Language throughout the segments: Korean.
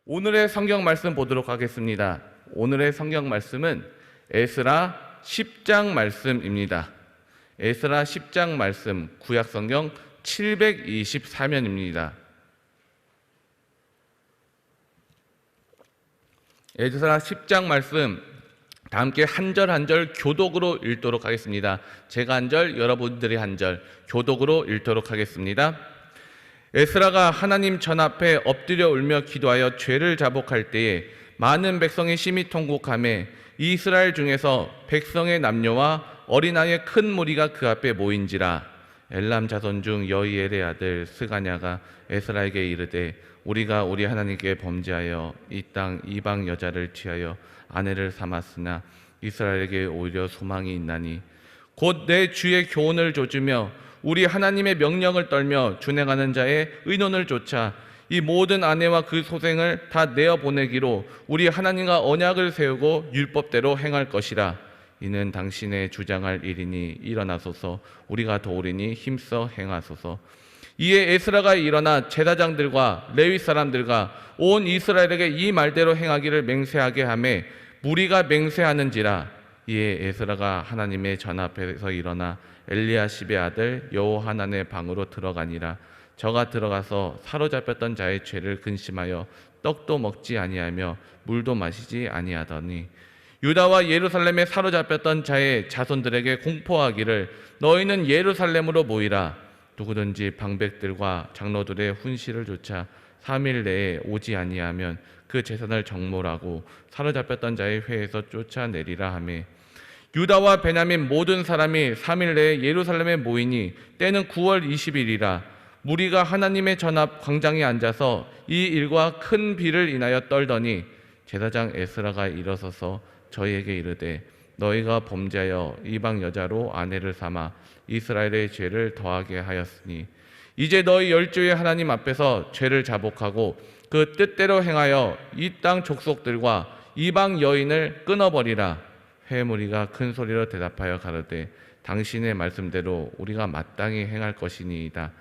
오늘의 성경 말씀 보도록 하겠습니다. 오늘의 성경 말씀은 에스라 10장 말씀입니다. 에스라 10장 말씀, 구약 성경 724면입니다. 에스라 10장 말씀 다 함께 한 절 한 절 교독으로 읽도록 하겠습니다. 제가 한 절, 여러분들이 한 절 교독으로 읽도록 하겠습니다. 에스라가 하나님 전 앞에 엎드려 울며 기도하여 죄를 자복할 때에 많은 백성이 심히 통곡하며 이스라엘 중에서 백성의 남녀와 어린아이의 큰 무리가 그 앞에 모인지라. 엘람 자손 중 여이엘의 아들 스가냐가 에스라에게 이르되 우리가 우리 하나님께 범죄하여 이 땅 이방 여자를 취하여 아내를 삼았으나 이스라엘에게 오히려 소망이 있나니 곧 내 주의 교훈을 조주며 우리 하나님의 명령을 떨며 준행하는 자의 의논을 좇아 이 모든 아내와 그 소생을 다 내어보내기로 우리 하나님과 언약을 세우고 율법대로 행할 것이라. 이는 당신의 주장할 일이니 일어나소서. 우리가 도우리니 힘써 행하소서. 이에 에스라가 일어나 제사장들과 레위 사람들과 온 이스라엘에게 이 말대로 행하기를 맹세하게 하매 무리가 맹세하는지라. 이에 에스라가 하나님의 전 앞에서 일어나 엘리야십의 아들 여호하난의 방으로 들어가니라. 저가 들어가서 사로잡혔던 자의 죄를 근심하여 떡도 먹지 아니하며 물도 마시지 아니하더니 유다와 예루살렘에 사로잡혔던 자의 자손들에게 공포하기를 너희는 예루살렘으로 모이라. 누구든지 방백들과 장로들의 훈시를 조차 3일 내에 오지 아니하면 그 재산을 정몰하고 사로잡혔던 자의 회에서 쫓아내리라 하매 유다와 베냐민 모든 사람이 3일 내에 예루살렘에 모이니 때는 9월 20일이라. 무리가 하나님의 전앞 광장에 앉아서 이 일과 큰 비를 인하여 떨더니 제사장 에스라가 일어서서 저희에게 이르되 너희가 범죄하여 이방 여자로 아내를 삼아 이스라엘의 죄를 더하게 하였으니 이제 너희 열조의 하나님 앞에서 죄를 자복하고 그 뜻대로 행하여 이 땅 족속들과 이방 여인을 끊어버리라. 회무리가 큰 소리로 대답하여 가로되 당신의 말씀대로 우리가 마땅히 행할 것이니이다.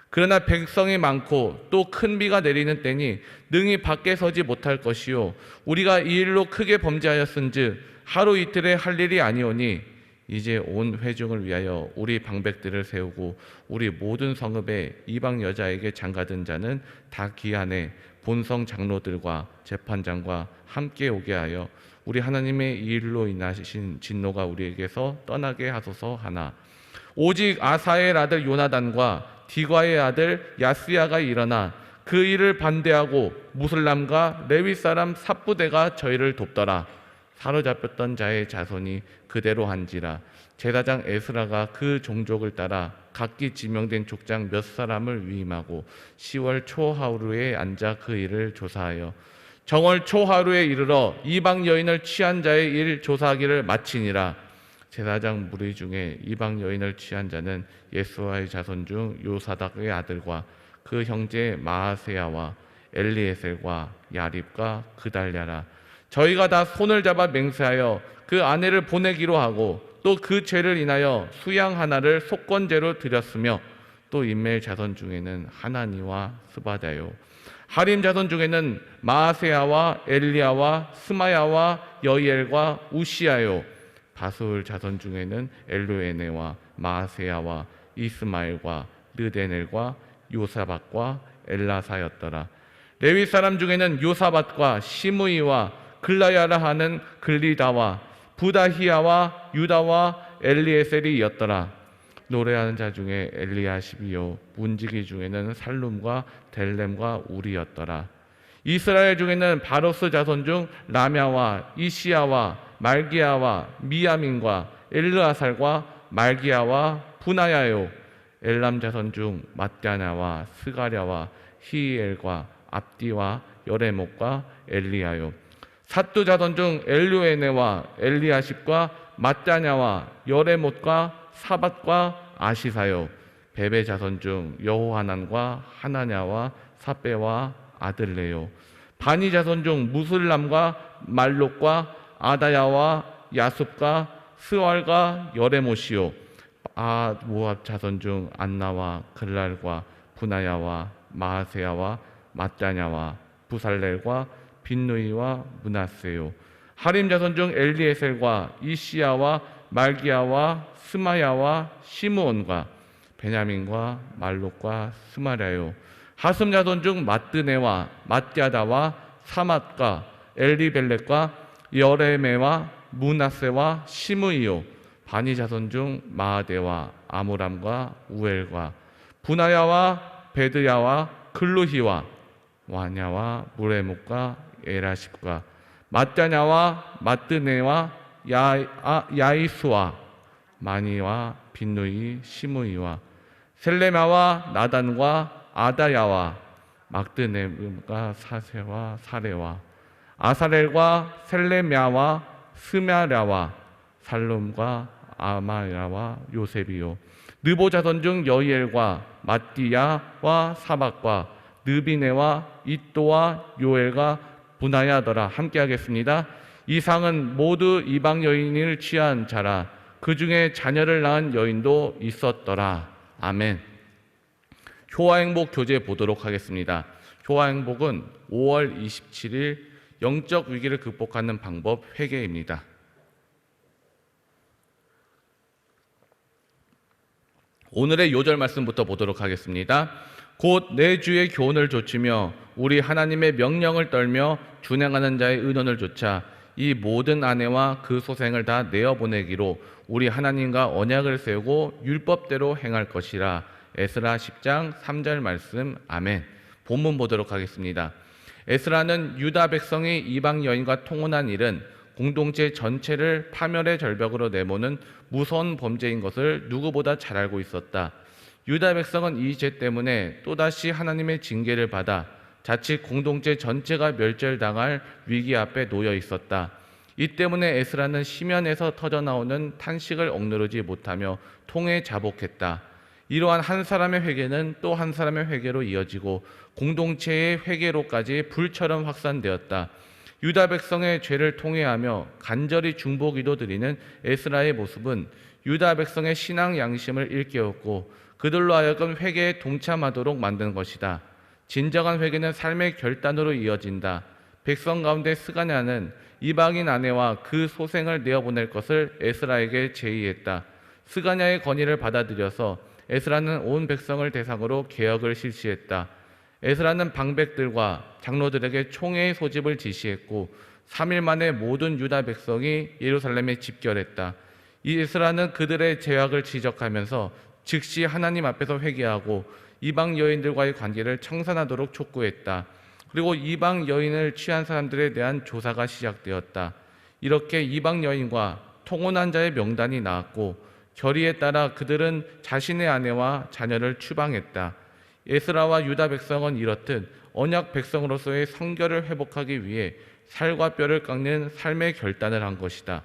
그러나 백성이 많고 또 큰 비가 내리는 때니 능히 밖에 서지 못할 것이요 우리가 이 일로 크게 범죄하였은즉 하루 이틀에 할 일이 아니오니 이제 온 회중을 위하여 우리 방백들을 세우고 우리 모든 성읍에 이방 여자에게 장가든 자는 다 기한에 본성 장로들과 재판장과 함께 오게 하여 우리 하나님의 이 일로 인하신 진노가 우리에게서 떠나게 하소서 하나. 오직 아사엘 아들 요나단과 디과의 아들 야스야가 일어나 그 일을 반대하고 무슬람과 레위 사람 삽부대가 저희를 돕더라. 사로잡혔던 자의 자손이 그대로 한지라. 제사장 에스라가 그 종족을 따라 각기 지명된 족장 몇 사람을 위임하고 10월 초하루에 앉아 그 일을 조사하여 정월 초하루에 이르러 이방 여인을 취한 자의 일 조사하기를 마치니라. 제사장 무리 중에 이방 여인을 취한 자는 예수와의 자손 중 요사닥의 아들과 그 형제 마아세야와 엘리에셀과 야립과 그달랴라. 저희가 다 손을 잡아 맹세하여 그 아내를 보내기로 하고 또 그 죄를 인하여 수양 하나를 속건제로 드렸으며 또 인멜 자손 중에는 하나니와 스바다요 하림 자손 중에는 마아세야와 엘리야와 스마야와 여이엘과 우시야요 바술 자손 중에는 엘루에네와 마아세야와 이스마엘과 르데넬과 요사밧과 엘라사였더라. 레위 사람 중에는 요사밧과 시므이와 글라야라 하는 글리다와 부다히야와 유다와 엘리에셀이었더라. 노래하는 자 중에 엘리야십이요 문지기 중에는 살룸과 델렘과 우리였더라. 이스라엘 중에는 바로스 자손 중 라мя와 이시야와 말기야와 미야민과 엘르아살과 말기야와 분하야요 엘람 자손 중 mat냐와 스가랴와 히엘과 압디와 여레목과 엘리야요 삿두 자손 중 엘루에네와 엘리야십과 mat냐와 여레못과 사밧과 아시사요 베베 자손 중 여호하난과 하나냐와 사베와 아들레요 바니 자손 중 무슬람과 말록과 아다야와 야숲과 스왈과 여레못이요 모압 자손 중 안나와 글랄과 분하야와 마하세야와 mat냐와 부살렐과 빈누이와 므낫세요. 하림 자손 중 엘리에셀과 이시야와 말기야와 스마야와 시므온과 베냐민과 말록과 스마랴요. 하슴 자손 중 마뜨네와 mat야다와 사맛과 엘리벨렛과 여레메와 므낫세와 시므이요. 바니 자손 중 마아데와 아므람과 우엘과 분하야와 베드야와 클루히와 와냐와 무레목과 에라십과 mat야냐와 마뜨네와 야이수와 마니와 빈누이 시므이와 셀레마와 나단과 아다야와 막드네과 사세와 사레와 아사렐과 셀레мя와 스мя랴와 살룸과 아마야와 요셉이요. 느보 자손 중 여이엘과 마띠야와 사박과 느비네와 이또와 요엘과 분하야더라. 함께 하겠습니다. 이 상은 모두 이방 여인을 취한 자라. 그 중에 자녀를 낳은 여인도 있었더라. 아멘. 효화행복 교재 보도록 하겠습니다. 효화행복은 5월 27일 영적 위기를 극복하는 방법 회개입니다. 오늘의 요절 말씀부터 보도록 하겠습니다. 곧 내 주의 교훈을 좇으며 우리 하나님의 명령을 떨며 준행하는 자의 의논을 좇아 이 모든 아내와 그 소생을 다 내어보내기로 우리 하나님과 언약을 세우고 율법대로 행할 것이라. 에스라 10장 3절 말씀. 아멘. 본문 보도록 하겠습니다. 에스라는 유다 백성이 이방 여인과 통혼한 일은 공동체 전체를 파멸의 절벽으로 내모는 무서운 범죄인 것을 누구보다 잘 알고 있었다. 유다 백성은 이 죄 때문에 또다시 하나님의 징계를 받아 자칫 공동체 전체가 멸절당할 위기 앞에 놓여 있었다. 이 때문에 에스라는 시면에서 터져나오는 탄식을 억누르지 못하며 통에 자복했다. 이러한 한 사람의 회개는 또 한 사람의 회개로 이어지고 공동체의 회개로까지 불처럼 확산되었다. 유다 백성의 죄를 통회하며 간절히 중보기도 드리는 에스라의 모습은 유다 백성의 신앙 양심을 일깨웠고 그들로 하여금 회개에 동참하도록 만든 것이다. 진정한 회개는 삶의 결단으로 이어진다. 백성 가운데 스가냐는 이방인 아내와 그 소생을 내어보낼 것을 에스라에게 제의했다. 스가냐의 건의를 받아들여서 에스라는 온 백성을 대상으로 개혁을 실시했다. 에스라는 방백들과 장로들에게 총회의 소집을 지시했고 3일 만에 모든 유다 백성이 예루살렘에 집결했다. 이 에스라는 그들의 죄악을 지적하면서 즉시 하나님 앞에서 회개하고 이방 여인들과의 관계를 청산하도록 촉구했다. 그리고 이방 여인을 취한 사람들에 대한 조사가 시작되었다. 이렇게 이방 여인과 통혼한 자의 명단이 나왔고 결의에 따라 그들은 자신의 아내와 자녀를 추방했다. 에스라와 유다 백성은 이렇듯 언약 백성으로서의 성결을 회복하기 위해 살과 뼈를 깎는 삶의 결단을 한 것이다.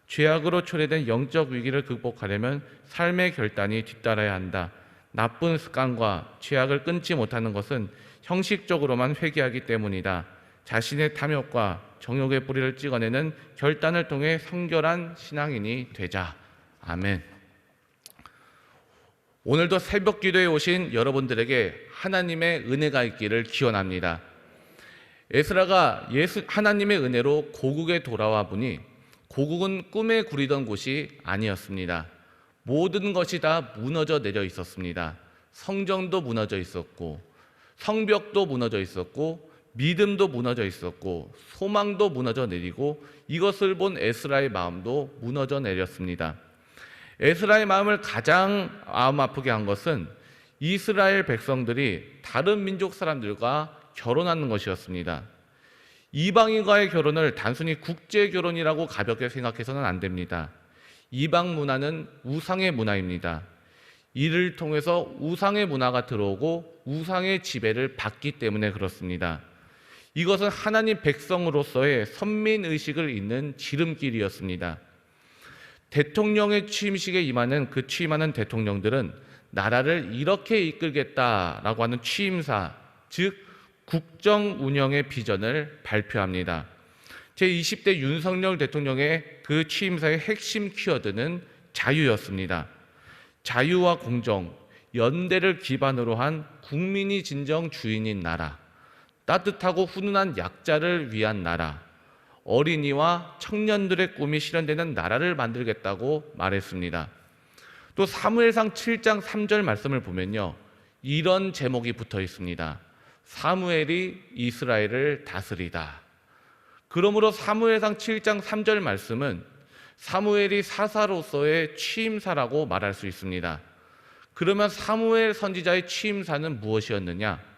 죄악으로 초래된 영적 위기를 극복하려면 삶의 결단이 뒤따라야 한다. 나쁜 습관과 죄악을 끊지 못하는 것은 형식적으로만 회개하기 때문이다. 자신의 탐욕과 정욕의 뿌리를 찍어내는 결단을 통해 성결한 신앙인이 되자. 아멘. 오늘도 새벽 기도에 오신 여러분들에게 하나님의 은혜가 있기를 기원합니다. 에스라가 하나님의 은혜로 고국에 돌아와 보니 고국은 꿈에 그리던 곳이 아니었습니다. 모든 것이 다 무너져 내려 있었습니다. 성전도 무너져 있었고 성벽도 무너져 있었고 믿음도 무너져 있었고 소망도 무너져 내리고 이것을 본 에스라의 마음도 무너져 내렸습니다. 에스라의 마음을 가장 마음 아프게 한 것은 이스라엘 백성들이 다른 민족 사람들과 결혼하는 것이었습니다. 이방인과의 결혼을 단순히 국제 결혼이라고 가볍게 생각해서는 안 됩니다. 이방 문화는 우상의 문화입니다. 이를 통해서 우상의 문화가 들어오고 우상의 지배를 받기 때문에 그렇습니다. 이것은 하나님 백성으로서의 선민의식을 잇는 지름길이었습니다. 대통령의 취임식에 취임하는 대통령들은 나라를 이렇게 이끌겠다라고 하는 취임사, 즉 국정 운영의 비전을 발표합니다. 제20대 윤석열 대통령의 그 취임사의 핵심 키워드는 자유였습니다. 자유와 공정, 연대를 기반으로 한 국민이 진정 주인인 나라, 따뜻하고 훈훈한 약자를 위한 나라, 어린이와 청년들의 꿈이 실현되는 나라를 만들겠다고 말했습니다. 또 사무엘상 7장 3절 말씀을 보면요, 이런 제목이 붙어 있습니다. 사무엘이 이스라엘을 다스리다. 그러므로 사무엘상 7장 3절 말씀은 사무엘이 사사로서의 취임사라고 말할 수 있습니다. 그러면 사무엘 선지자의 취임사는 무엇이었느냐?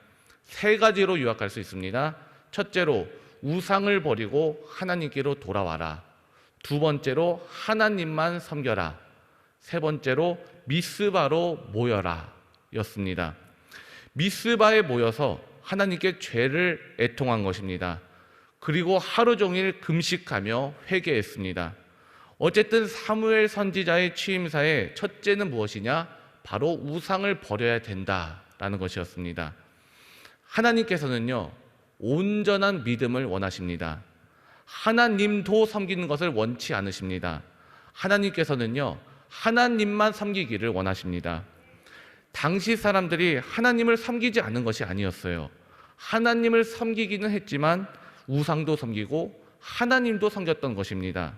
세 가지로 요약할 수 있습니다. 첫째로 우상을 버리고 하나님께로 돌아와라. 두 번째로 하나님만 섬겨라. 세 번째로 미스바로 모여라 였습니다. 미스바에 모여서 하나님께 죄를 애통한 것입니다. 그리고 하루 종일 금식하며 회개했습니다. 어쨌든 사무엘 선지자의 취임사의 첫째는 무엇이냐? 바로 우상을 버려야 된다라는 것이었습니다. 하나님께서는요, 온전한 믿음을 원하십니다. 하나님도 섬기는 것을 원치 않으십니다. 하나님께서는요, 하나님만 섬기기를 원하십니다. 당시 사람들이 하나님을 섬기지 않은 것이 아니었어요. 하나님을 섬기기는 했지만 우상도 섬기고 하나님도 섬겼던 것입니다.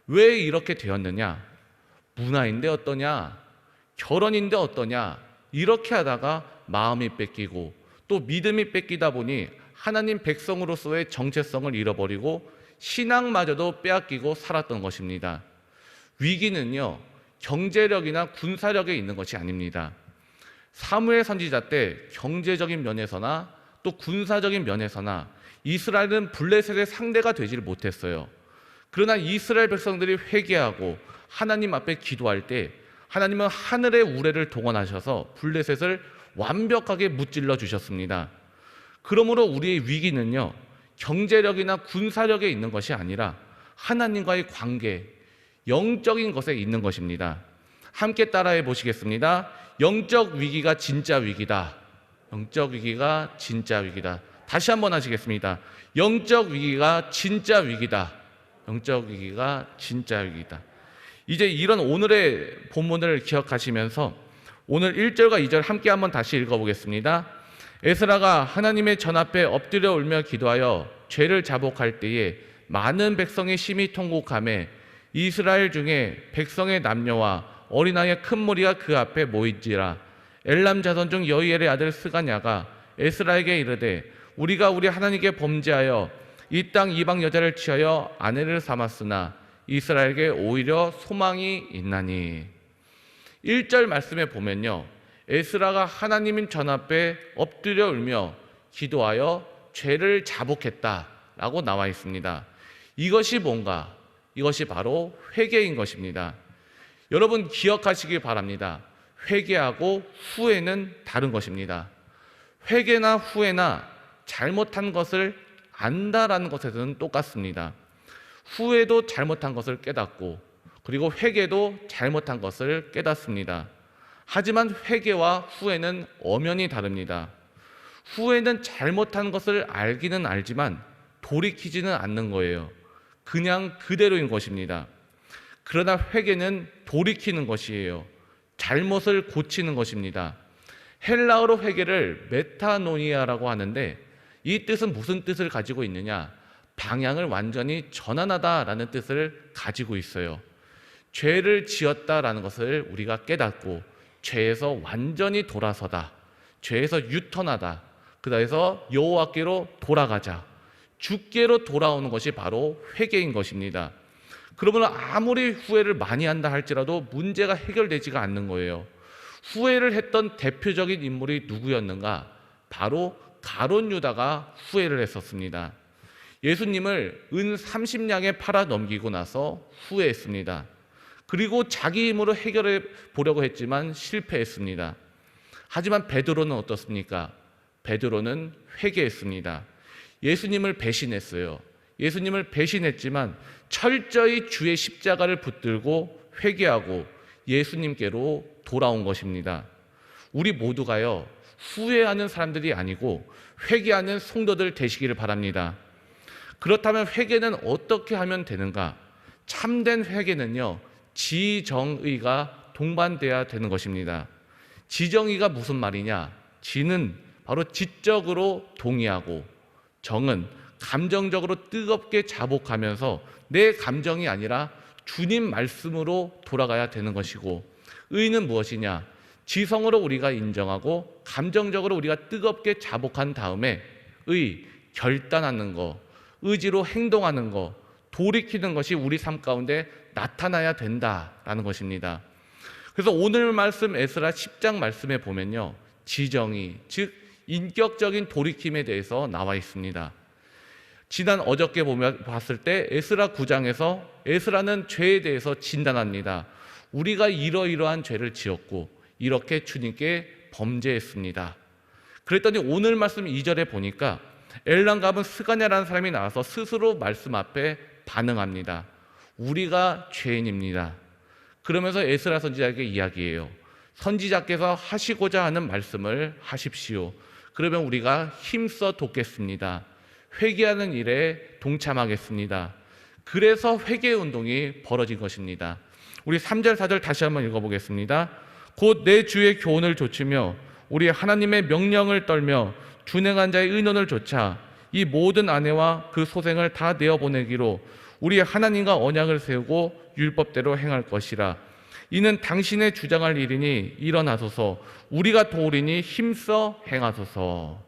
왜 이렇게 되었느냐? 문화인데 어떠냐? 결혼인데 어떠냐? 이렇게 하다가 마음이 뺏기고 또 믿음이 뺏기다 보니 하나님 백성으로서의 정체성을 잃어버리고 신앙마저도 빼앗기고 살았던 것입니다. 위기는요, 경제력이나 군사력에 있는 것이 아닙니다. 사무엘 선지자 때 경제적인 면에서나 또 군사적인 면에서나 이스라엘은 블레셋의 상대가 되질 못했어요. 그러나 이스라엘 백성들이 회개하고 하나님 앞에 기도할 때 하나님은 하늘의 우레를 동원하셔서 블레셋을 완벽하게 무찔러 주셨습니다. 그러므로 우리의 위기는요, 경제력이나 군사력에 있는 것이 아니라 하나님과의 관계, 영적인 것에 있는 것입니다. 함께 따라해 보시겠습니다. 영적 위기가 진짜 위기다. 영적 위기가 진짜 위기다. 다시 한번 하시겠습니다. 영적 위기가 진짜 위기다. 영적 위기가 진짜 위기다. 이제 이런 오늘의 본문을 기억하시면서 오늘 1절과 2절 함께 한번 다시 읽어보겠습니다. 에스라가 하나님의 전 앞에 엎드려 울며 기도하여 죄를 자복할 때에 많은 백성이 심히 통곡하매 이스라엘 중에 백성의 남녀와 어린아이의 큰 무리가 그 앞에 모인지라. 엘람 자손 중 여이엘의 아들 스가냐가 에스라에게 이르되 우리가 우리 하나님께 범죄하여 이 땅 이방 여자를 취하여 아내를 삼았으나 이스라엘에게 오히려 소망이 있나니. 1절 말씀에 보면요, 에스라가 하나님 전 앞에 엎드려 울며 기도하여 죄를 자복했다라고 나와 있습니다. 이것이 뭔가? 이것이 바로 회개인 것입니다. 여러분 기억하시기 바랍니다. 회개하고 후회는 다른 것입니다. 회개나 후회나 잘못한 것을 안다라는 것에서는 똑같습니다. 후회도 잘못한 것을 깨닫고 그리고 회개도 잘못한 것을 깨닫습니다. 하지만 회개와 후회는 엄연히 다릅니다. 후회는 잘못한 것을 알기는 알지만 돌이키지는 않는 거예요. 그냥 그대로인 것입니다. 그러나 회개는 돌이키는 것이에요. 잘못을 고치는 것입니다. 헬라어로 회개를 메타노니아라고 하는데 이 뜻은 무슨 뜻을 가지고 있느냐? 방향을 완전히 전환하다라는 뜻을 가지고 있어요. 죄를 지었다라는 것을 우리가 깨닫고 죄에서 완전히 돌아서다, 죄에서 유턴하다, 그다음에서 여호와께로 돌아가자, 주께로 돌아오는 것이 바로 회개인 것입니다. 그러면 아무리 후회를 많이 한다 할지라도 문제가 해결되지가 않는 거예요. 후회를 했던 대표적인 인물이 누구였는가? 바로 가룟 유다가 후회를 했었습니다. 예수님을 은 30냥에 팔아 넘기고 나서 후회했습니다. 그리고 자기 힘으로 해결해 보려고 했지만 실패했습니다. 하지만 베드로는 어떻습니까? 베드로는 회개했습니다. 예수님을 배신했어요. 예수님을 배신했지만 철저히 주의 십자가를 붙들고 회개하고 예수님께로 돌아온 것입니다. 우리 모두가요, 후회하는 사람들이 아니고 회개하는 성도들 되시기를 바랍니다. 그렇다면 회개는 어떻게 하면 되는가? 참된 회개는요, 지정의가 동반돼야 되는 것입니다. 지정의가 무슨 말이냐? 지는 바로 지적으로 동의하고 정은 감정적으로 뜨겁게 자복하면서 내 감정이 아니라 주님 말씀으로 돌아가야 되는 것이고, 의는 무엇이냐? 지성으로 우리가 인정하고 감정적으로 우리가 뜨겁게 자복한 다음에 결단하는 거, 의지로 행동하는 거, 돌이키는 것이 우리 삶 가운데 나타나야 된다라는 것입니다. 그래서 오늘 말씀 에스라 10장 말씀에 보면요, 지정의, 즉 인격적인 돌이킴에 대해서 나와 있습니다. 지난 어저께 봤을 때 에스라 9장에서 에스라는 죄에 대해서 진단합니다. 우리가 이러이러한 죄를 지었고 이렇게 주님께 범죄했습니다. 그랬더니 오늘 말씀 2절에 보니까 엘람갑은 스가냐라는 사람이 나와서 스스로 말씀 앞에 반응합니다. 우리가 죄인입니다. 그러면서 에스라 선지자에게 이야기해요. 선지자께서 하시고자 하는 말씀을 하십시오. 그러면 우리가 힘써 돕겠습니다. 회개하는 일에 동참하겠습니다. 그래서 회개 운동이 벌어진 것입니다. 우리 3절 4절 다시 한번 읽어보겠습니다. 곧 내 주의 교훈을 좇으며 우리 하나님의 명령을 떨며 준행한 자의 의논을 좇아 이 모든 아내와 그 소생을 다 내어보내기로 우리 하나님과 언약을 세우고 율법대로 행할 것이라. 이는 당신의 주장할 일이니 일어나소서. 우리가 도우리니 힘써 행하소서.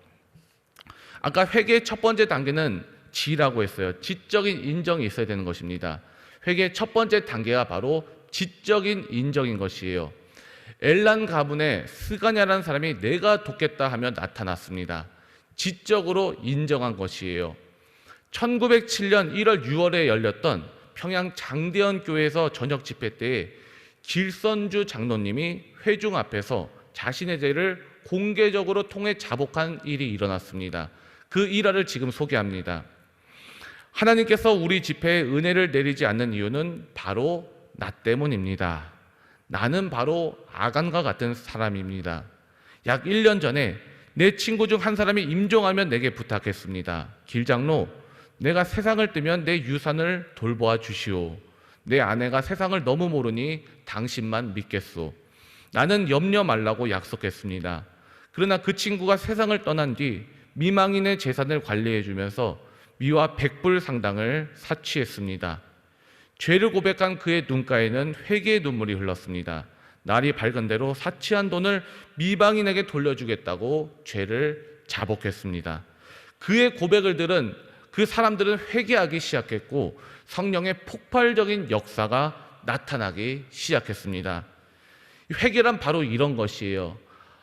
아까 회개의 첫 번째 단계는 지라고 했어요. 지적인 인정이 있어야 되는 것입니다. 회개의 첫 번째 단계가 바로 지적인 인정인 것이에요. 엘란 가문의 스가냐라는 사람이 내가 돕겠다 하며 나타났습니다. 지적으로 인정한 것이에요. 1907년 1월 6월에 열렸던 평양 장대현 교회에서 저녁 집회 때에 길선주 장로님이 회중 앞에서 자신의 죄를 공개적으로 통해 자복한 일이 일어났습니다. 그 일화를 지금 소개합니다. 하나님께서 우리 집회에 은혜를 내리지 않는 이유는 바로 나 때문입니다. 나는 바로 아간과 같은 사람입니다. 약 1년 전에 내 친구 중 한 사람이 임종하면 내게 부탁했습니다. 길장로, 내가 세상을 뜨면 내 유산을 돌보아 주시오. 내 아내가 세상을 너무 모르니 당신만 믿겠소. 나는 염려 말라고 약속했습니다. 그러나 그 친구가 세상을 떠난 뒤 미망인의 재산을 관리해 주면서 미화 100불 상당을 사취했습니다. 죄를 고백한 그의 눈가에는 회개의 눈물이 흘렀습니다. 날이 밝은 대로 사취한 돈을 미방인에게 돌려주겠다고 죄를 자복했습니다. 그의 고백을 들은 그 사람들은 회개하기 시작했고 성령의 폭발적인 역사가 나타나기 시작했습니다. 회개란 바로 이런 것이에요.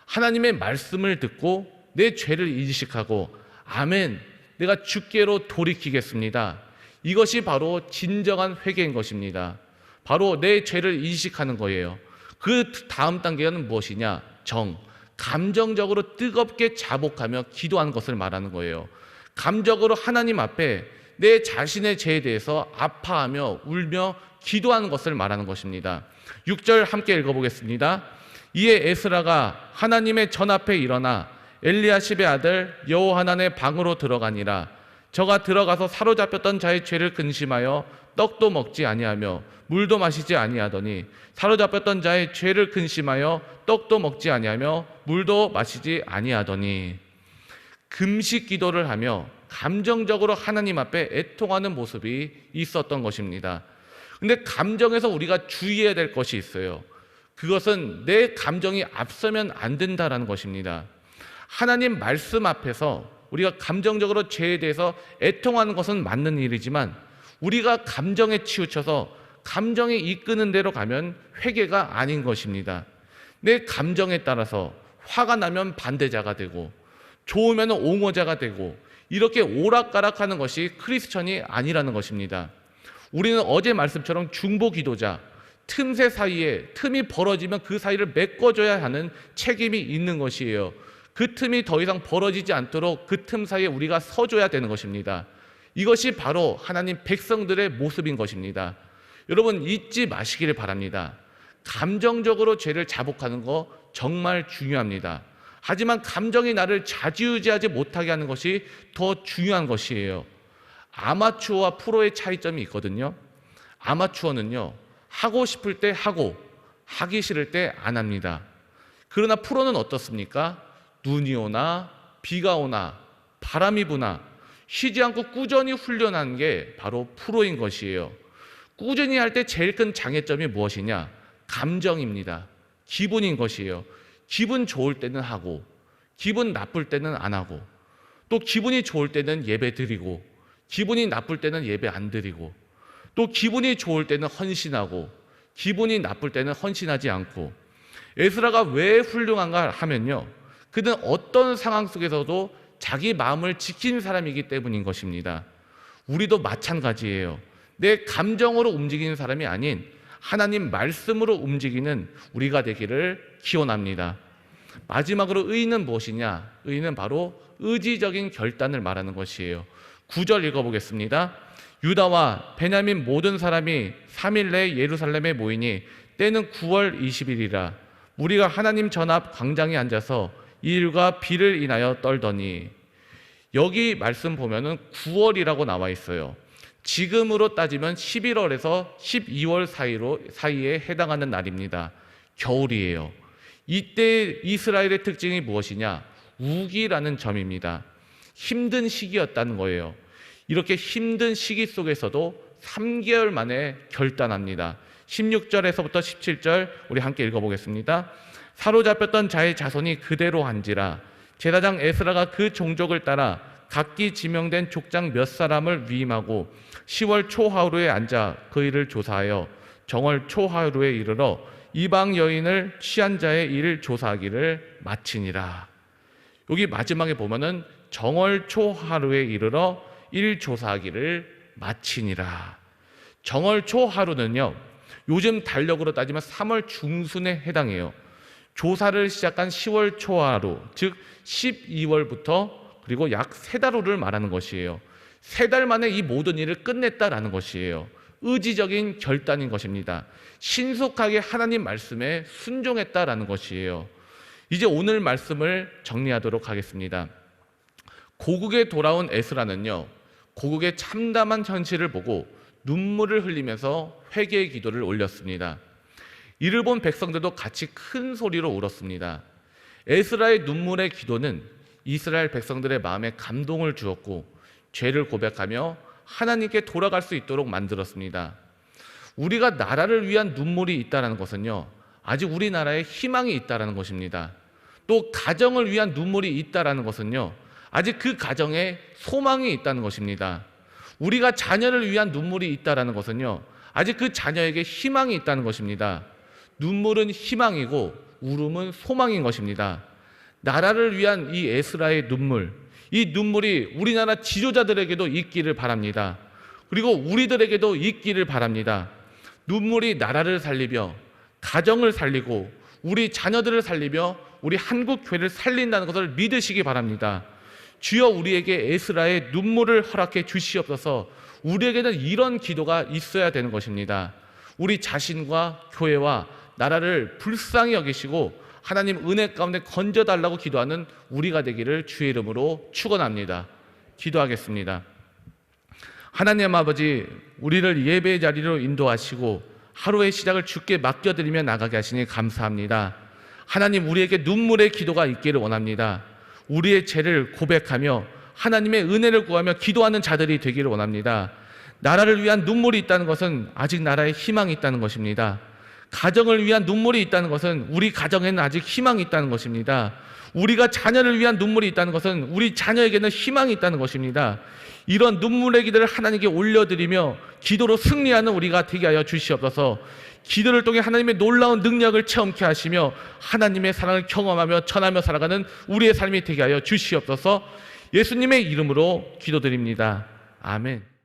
하나님의 말씀을 듣고 내 죄를 인식하고 아멘, 내가 주께로 돌이키겠습니다. 이것이 바로 진정한 회개인 것입니다. 바로 내 죄를 인식하는 거예요. 그 다음 단계는 무엇이냐? 감정적으로 뜨겁게 자복하며 기도하는 것을 말하는 거예요. 감정적으로 하나님 앞에 내 자신의 죄에 대해서 아파하며 울며 기도하는 것을 말하는 것입니다. 6절 함께 읽어보겠습니다. 이에 에스라가 하나님의 전 앞에 일어나 엘리야십의 아들 여호하난의 방으로 들어가니라. 저가 들어가서 사로잡혔던 자의 죄를 근심하여 떡도 먹지 아니하며 물도 마시지 아니하더니 사로잡혔던 자의 죄를 근심하여 떡도 먹지 아니하며 물도 마시지 아니하더니 금식 기도를 하며 감정적으로 하나님 앞에 애통하는 모습이 있었던 것입니다. 근데 감정에서 우리가 주의해야 될 것이 있어요. 그것은 내 감정이 앞서면 안 된다라는 것입니다. 하나님 말씀 앞에서 우리가 감정적으로 죄에 대해서 애통하는 것은 맞는 일이지만 우리가 감정에 치우쳐서 감정이 이끄는 대로 가면 회개가 아닌 것입니다. 내 감정에 따라서 화가 나면 반대자가 되고 좋으면 옹호자가 되고 이렇게 오락가락하는 것이 크리스천이 아니라는 것입니다. 우리는 어제 말씀처럼 중보 기도자, 틈새 사이에 틈이 벌어지면 그 사이를 메꿔줘야 하는 책임이 있는 것이에요. 그 틈이 더 이상 벌어지지 않도록 그 틈 사이에 우리가 서줘야 되는 것입니다. 이것이 바로 하나님 백성들의 모습인 것입니다. 여러분 잊지 마시기를 바랍니다. 감정적으로 죄를 자복하는 거 정말 중요합니다. 하지만 감정이 나를 좌지우지하지 못하게 하는 것이 더 중요한 것이에요. 아마추어와 프로의 차이점이 있거든요. 아마추어는요, 하고 싶을 때 하고 하기 싫을 때 안 합니다. 그러나 프로는 어떻습니까? 눈이 오나 비가 오나 바람이 부나 쉬지 않고 꾸준히 훈련하는 게 바로 프로인 것이에요. 꾸준히 할 때 제일 큰 장애점이 무엇이냐? 감정입니다. 기분인 것이에요. 기분 좋을 때는 하고, 기분 나쁠 때는 안 하고, 또 기분이 좋을 때는 예배 드리고, 기분이 나쁠 때는 예배 안 드리고, 또 기분이 좋을 때는 헌신하고, 기분이 나쁠 때는 헌신하지 않고. 에스라가 왜 훌륭한가 하면요, 그는 어떤 상황 속에서도 자기 마음을 지킨 사람이기 때문인 것입니다. 우리도 마찬가지예요. 내 감정으로 움직이는 사람이 아닌 하나님 말씀으로 움직이는 우리가 되기를 기원합니다. 마지막으로 의는 무엇이냐? 의는 바로 의지적인 결단을 말하는 것이에요. 9절 읽어보겠습니다. 유다와 베냐민 모든 사람이 3일 내에 예루살렘에 모이니 때는 9월 20일이라. 우리가 하나님 전 앞 광장에 앉아서 이 일과 비를 인하여 떨더니. 여기 말씀 보면은 9월이라고 나와 있어요. 지금으로 따지면 11월에서 12월 사이에 해당하는 날입니다. 겨울이에요. 이때 이스라엘의 특징이 무엇이냐? 우기라는 점입니다. 힘든 시기였다는 거예요. 이렇게 힘든 시기 속에서도 3개월 만에 결단합니다. 16절에서부터 17절 우리 함께 읽어보겠습니다. 사로잡혔던 자의 자손이 그대로 한지라. 제사장 에스라가 그 종족을 따라 각기 지명된 족장 몇 사람을 위임하고 10월 초하루에 앉아 그 일을 조사하여 정월 초하루에 이르러 이방 여인을 취한 자의 일을 조사하기를 마치니라. 여기 마지막에 보면은 정월 초하루에 이르러 일 조사하기를 마치니라. 정월 초하루는요, 요즘 달력으로 따지면 3월 중순에 해당해요. 조사를 시작한 10월 초하루, 즉 12월부터 그리고 약 3달 후를 말하는 것이에요. 3달 만에 이 모든 일을 끝냈다라는 것이에요. 의지적인 결단인 것입니다. 신속하게 하나님 말씀에 순종했다라는 것이에요. 이제 오늘 말씀을 정리하도록 하겠습니다. 고국에 돌아온 에스라는요, 고국의 참담한 현실을 보고 눈물을 흘리면서 회개의 기도를 올렸습니다. 이를 본 백성들도 같이 큰 소리로 울었습니다. 에스라의 눈물의 기도는 이스라엘 백성들의 마음에 감동을 주었고 죄를 고백하며 하나님께 돌아갈 수 있도록 만들었습니다. 우리가 나라를 위한 눈물이 있다는 것은요, 아직 우리나라에 희망이 있다는 것입니다. 또 가정을 위한 눈물이 있다는 것은요, 아직 그 가정에 소망이 있다는 것입니다. 우리가 자녀를 위한 눈물이 있다는 것은요, 아직 그 자녀에게 희망이 있다는 것입니다. 눈물은 희망이고 울음은 소망인 것입니다. 나라를 위한 이 에스라의 눈물, 이 눈물이 우리나라 지도자들에게도 있기를 바랍니다. 그리고 우리들에게도 있기를 바랍니다. 눈물이 나라를 살리며 가정을 살리고 우리 자녀들을 살리며 우리 한국 교회를 살린다는 것을 믿으시기 바랍니다. 주여 우리에게 에스라의 눈물을 허락해 주시옵소서. 우리에게는 이런 기도가 있어야 되는 것입니다. 우리 자신과 교회와 나라를 불쌍히 여기시고 하나님 은혜 가운데 건져달라고 기도하는 우리가 되기를 주의 이름으로 축원합니다. 기도하겠습니다. 하나님 아버지, 우리를 예배의 자리로 인도하시고 하루의 시작을 주께 맡겨드리며 나가게 하시니 감사합니다. 하나님, 우리에게 눈물의 기도가 있기를 원합니다. 우리의 죄를 고백하며 하나님의 은혜를 구하며 기도하는 자들이 되기를 원합니다. 나라를 위한 눈물이 있다는 것은 아직 나라에 희망이 있다는 것입니다. 가정을 위한 눈물이 있다는 것은 우리 가정에는 아직 희망이 있다는 것입니다. 우리가 자녀를 위한 눈물이 있다는 것은 우리 자녀에게는 희망이 있다는 것입니다. 이런 눈물의 기도를 하나님께 올려드리며 기도로 승리하는 우리가 되게 하여 주시옵소서. 기도를 통해 하나님의 놀라운 능력을 체험케 하시며 하나님의 사랑을 경험하며 전하며 살아가는 우리의 삶이 되게 하여 주시옵소서. 예수님의 이름으로 기도드립니다. 아멘.